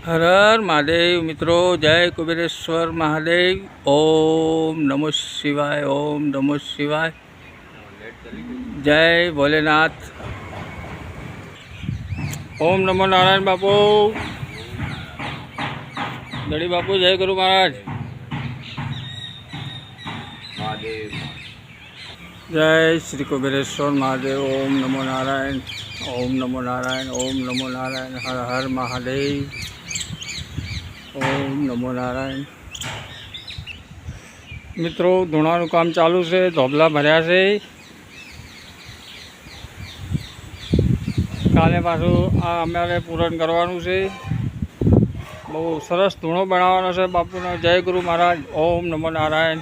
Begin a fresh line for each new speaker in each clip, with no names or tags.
હર હર મહાદેવ મિત્રો, જય કુબેરેશ્વર મહાદેવ. ઓમ નમો શિવાય, ઓમ નમો શિવાય. જય ભોલેનાથ. ઓમ નમો નારાયણ બાપુ. દડી બાપુ, જય ગુરુ મહારાજ. જય શ્રી કુબેરેશ્વર મહાદેવ. ઓમ નમો નારાયણ, ઓમ નમો નારાયણ, ઓમ નમો નારાયણ. હર હર મહાદેવ. ઓમ નમો નારાયણ. મિત્રો, ધૂણાનું કામ ચાલુ છે, ધોબલા ભર્યા છે. કાલે પાછું આ અમારે પૂરણ કરવાનું છે. બહુ સરસ ધૂણો બનાવવાનો છે બાપુનો. જય ગુરુ મહારાજ. ઓમ નમો નારાયણ.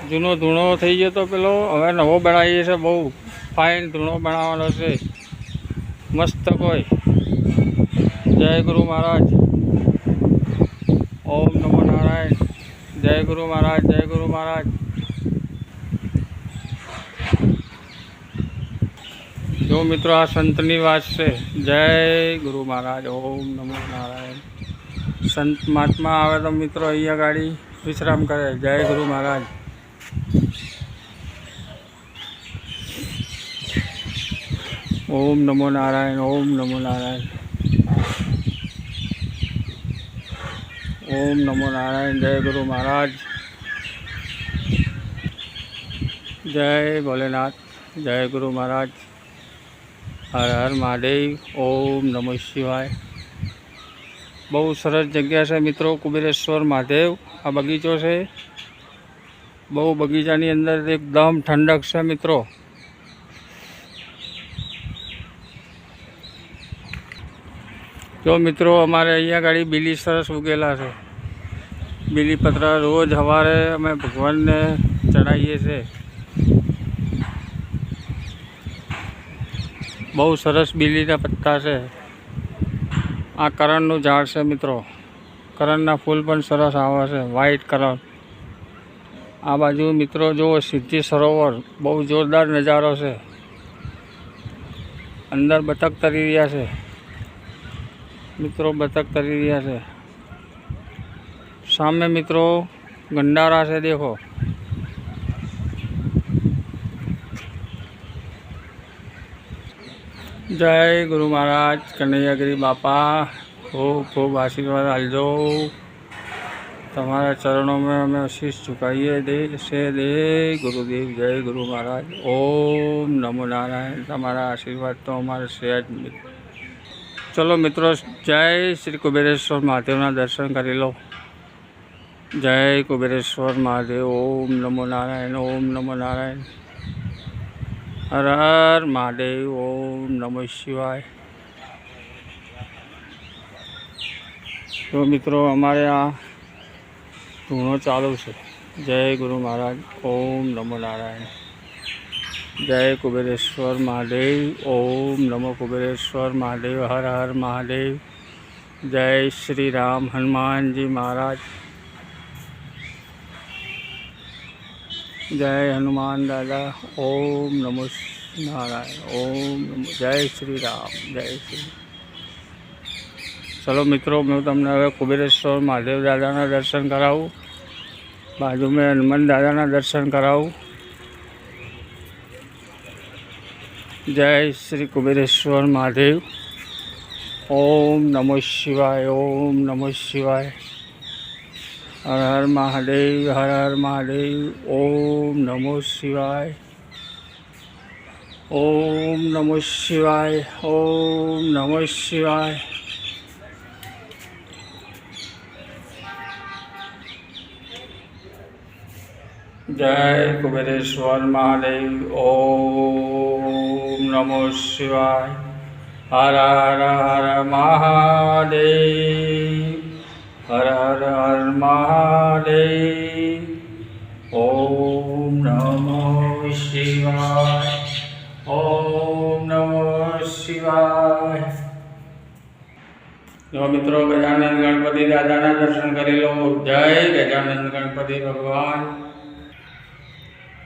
જૂનો ધૂણો થઈ ગયો તો પેલો, હવે નવો બનાવીએ છીએ. બહુ ફાઇન ધૂણો બનાવવાનો છે, મસ્ત કોઈ. જય ગુરુ મહારાજ. ઓમ નમો નારાયણ. જય ગુરુ મહારાજ, જય ગુરુ મહારાજ. જો મિત્રો, આ સંતની વાત છે. જય ગુરુ મહારાજ. ઓમ નમો નારાયણ. સંત મહાત્મા આવે તો મિત્રો અહીંયા ગાડી વિશ્રામ કરે. જય ગુરુ મહારાજ. ઓમ નમો નારાયણ, ઓમ નમો નારાયણ. ઓમ નમો નારાયણ. જય ગુરુ મહારાજ. જય ભોલેનાથ. જય ગુરુ મહારાજ. હર હર મહાદેવ. ઓમ નમો શિવાય. બહુ સરસ જગ્યા છે મિત્રો, કુબેરેશ્વર મહાદેવ. આ બગીચો છે. બહુ બગીચાની અંદર એકદમ ઠંડક છે મિત્રો. જો મિત્રો, અમારે અહીંયા ગાડી બીલી સરસ ઉગેલા છે. બીલીપત્ર રોજ સવારે અમે ભગવાનને ચડાવીએ છીએ. બહુ સરસ બીલીના પત્તા છે. આ કરણનું ઝાડ છે મિત્રો. કરણના ફૂલ પણ સરસ આવે છે, વ્હાઈટ કરણ. આ બાજુ મિત્રો જુઓ, સિદ્ધિ સરોવર. બહુ જોરદાર નજારો છે. અંદર બતક તરી રહ્યા છે મિત્રો, બતક તરી રહ્યા છે. સામે મિત્રો ગંડારા છે, દેખો. જય ગુરુ મહારાજ. કનૈયાગીરી બાપા, ખૂબ ખૂબ આશીર્વાદ આલજો. તમારા ચરણોમાં અમે શીશ ઝુકાઈએ દે ગુરુદેવ. જય ગુરુ મહારાજ. ઓમ નમો નારાયણ. તમારા આશીર્વાદ તો અમારે છે જ. ચલો મિત્રો, જય શ્રી કુબેરેશ્વર મહાદેવના દર્શન કરી લો. જય કુબેરેશ્વર મહાદેવ. ઓમ નમો નારાયણ, ઓમ નમો નારાયણ. હર હર મહાદેવ. ઓમ નમો શિવાય. તો મિત્રો, અમારે આ ધૂણો ચાલુ છે. જય ગુરુ મહારાજ. ઓમ નમો નારાયણ. જય કુબેરેશ્વર મહાદેવ. ઓમ નમો કુબેરેશ્વર મહાદેવ. હર હર મહાદેવ. જય શ્રી રામ હનુમાનજી મહારાજ. જય હનુમાન દાદા. ઓમ નમો નારાયણ. ઓમ નમો. જય શ્રી રામ. જય શ્રી. ચલો મિત્રો, હું તમને હવે કુબેરેશ્વર મહાદેવ દાદાના દર્શન કરાવું. બાજુ મેં હનુમાન દાદાના દર્શન કરાવું. જય શ્રી કુબેરેશ્વર મહાદેવ. ઓમ નમો શિવાય, ઓમ નમો શિવાય. હર હર મહાદેવ, હર હર મહાદેવ. ઓમ નમો શિવાય. ઓમ નમો શિવાય, ઓમ નમો શિવાય. જય કુબેરેશ્વર મહાદેવ. ઓમ નમો શિવાય. હર હર હર મહાદેવ. હર હર હર મહાદેવ. ઓમ નમો શિવાય. ઓમ નમો શિવાય. જો મિત્રો, ગજાનંદ ગણપતિ દાદાના દર્શન કરી લો. જય ગજાનંદ ગણપતિ ભગવાન.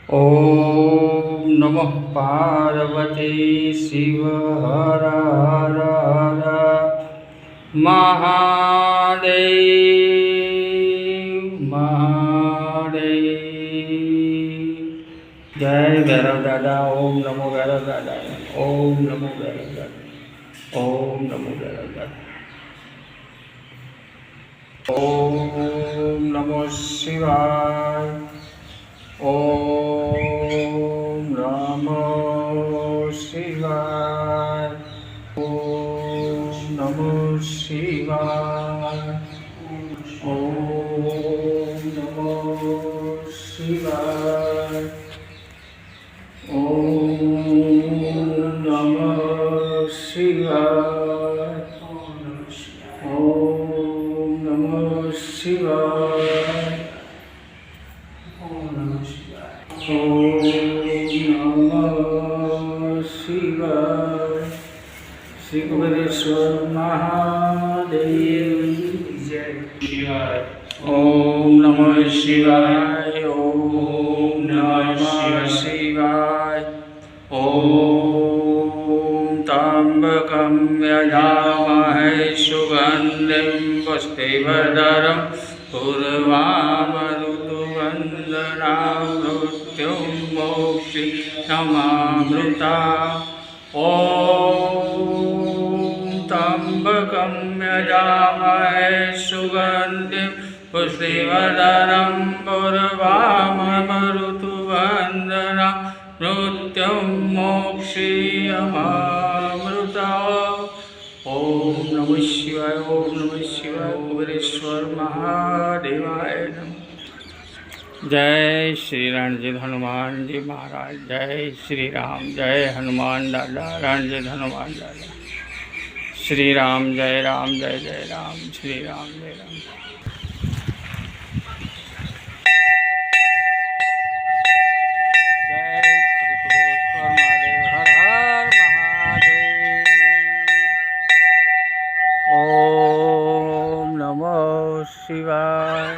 ઓમ નમઃ પાર્વતી શિવ. હર હર હર. મહાદેવ જય ભૈરવ દાદા. ઓમ નમો ભૈરવ દાદા. ઓમ નમો ભૈરવ દાદા. ઓમ નમો ભૈરવ દાદા. ઓમ નમો શિવાય. ઓમ નમો શિવાય. ઓમ નમો શિવાય. ઓમ નમો શિવાય. ઓમ નમો શિવાય. ઓમ નમો શિવાય. ઓમ નમો શિવાય. શ્રી કુબેરેશ્વર મહાદેવ જય. શિવાય. ઓમ નમઃ શિવાય. ઓમ નમઃ શિવાય. ઓમ ત્રંબકં યજામહે સુગંધિં પુષ્ટિવર્ધનં પૂર્વામૃતવંદના મૃત્યુમોક્ષિતમામૃતા. ઓમ ત્રંબકં યજામહે સુગંધિં પુષ્ટિવર્ધનં પૂર્વામૃતવંદના મૃત્યુમોક્ષિતમામૃતા. ઓમ નમઃ શિવાય. ઓમ નમઃ શિવાય. કુબેરેશ્વર મહાદેવાય નમઃ. જય શ્રી રણજીત હનુમાનજી મહારાજ. જય શ્રી રામ. જય હનુમાન દાદા. રણજીત હનુમાન દાદા. શ્રી રામ જય રામ. જય જય રામ. શ્રી રામ જય રામ. શિવાય.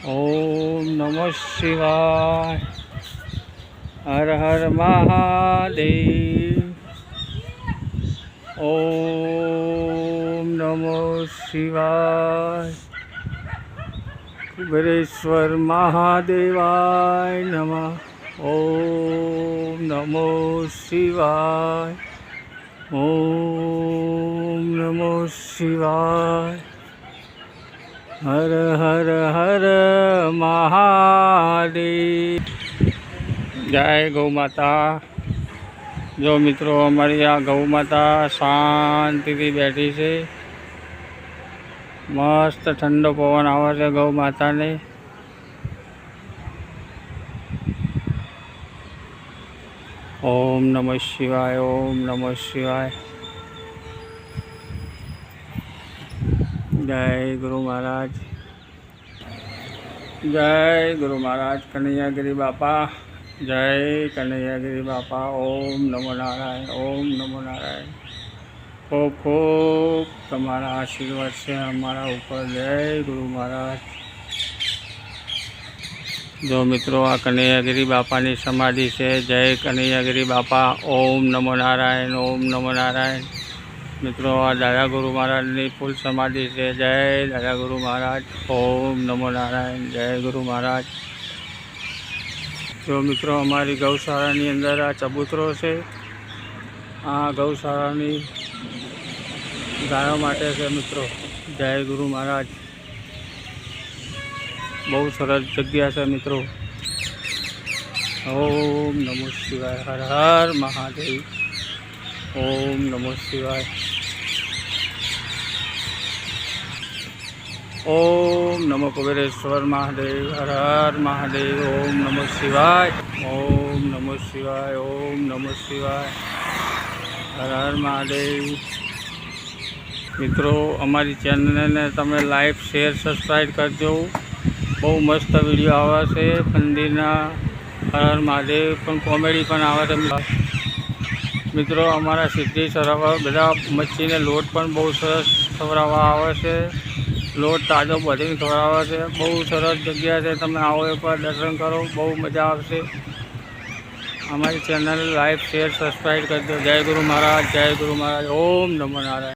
ઓમ નમઃ શિવાય. હર હર મહાદેવ. ઓમ નમઃ શિવાય. કુબેરેશ્વર મહાદેવાય નમઃ. ઓમ નમઃ શિવાય. ઓમ નમઃ શિવાય. હર હર હર મહાદેવ. જય ગૌ માતા. જો મિત્રો અમારી આ ગૌ માતા શાંતિથી બેઠી છે. મસ્ત ઠંડો પવન આવે છે ગૌ માતાને. ઓમ નમઃ શિવાય. ઓમ નમઃ શિવાય. જય ગુરુ મહારાજ. જય ગુરુ મહારાજ કનૈયાગીરી બાપા. જય કનૈયાગીરી બાપા. ઓમ નમો નારાયણ. ઓમ નમો નારાયણ. ખૂબ ખૂબ તમારા આશીર્વાદ છે અમારા ઉપર. જય ગુરુ મહારાજ. જો મિત્રો આ કનૈયાગીરી બાપાની સમાધિ છે. જય કનૈયાગીરી બાપા. ઓમ નમો નારાયણ. ઓમ નમો નારાયણ. મિત્રો આ દાદા ગુરુ મહારાજની ફૂલ સમાધિ છે. જય દાદા ગુરુ મહારાજ. ઓમ નમો નારાયણ. જય ગુરુ મહારાજ. જો મિત્રો અમારી ગૌશાળાની અંદર આ ચબૂતરો છે. આ ગૌશાળાની ગાયો માટે છે મિત્રો. જય ગુરુ મહારાજ. બહુ સરસ જગ્યા છે મિત્રો. ઓમ નમો શિવાય. હર હર મહાદેવ. ઓમ નમો શિવાય. ઓમ નમો કુબેરેશ્વર મહાદેવ. હર હર મહાદેવ. ઓમ નમો શિવાય. ઓમ નમો શિવાય. ઓમ નમો શિવાય. હર હર મહાદેવ. મિત્રો અમારી ચેનલને તમે લાઈક શેર સબસ્ક્રાઈબ કરજો. બહુ મસ્ત વિડીયો આવે છે મંદિરના. હર હર મહાદેવ પણ કોમેડી પણ આવે છે મિત્રો. અમારા સિદ્ધિ સરાવર બધા મચ્છીને લોટ પણ બહુ સરસ ખવડાવવા આવે છે. લોટ તાજો બધીને ખવડાવે છે. બહુ સરસ જગ્યા છે. તમે આવો એકવાર દર્શન કરો. બહુ મજા આવશે. અમારી ચેનલ લાઈક શેર સબસ્ક્રાઈબ કરજો. જય ગુરુ મહારાજ. જય ગુરુ મહારાજ. ઓમ નમો નારાયણ.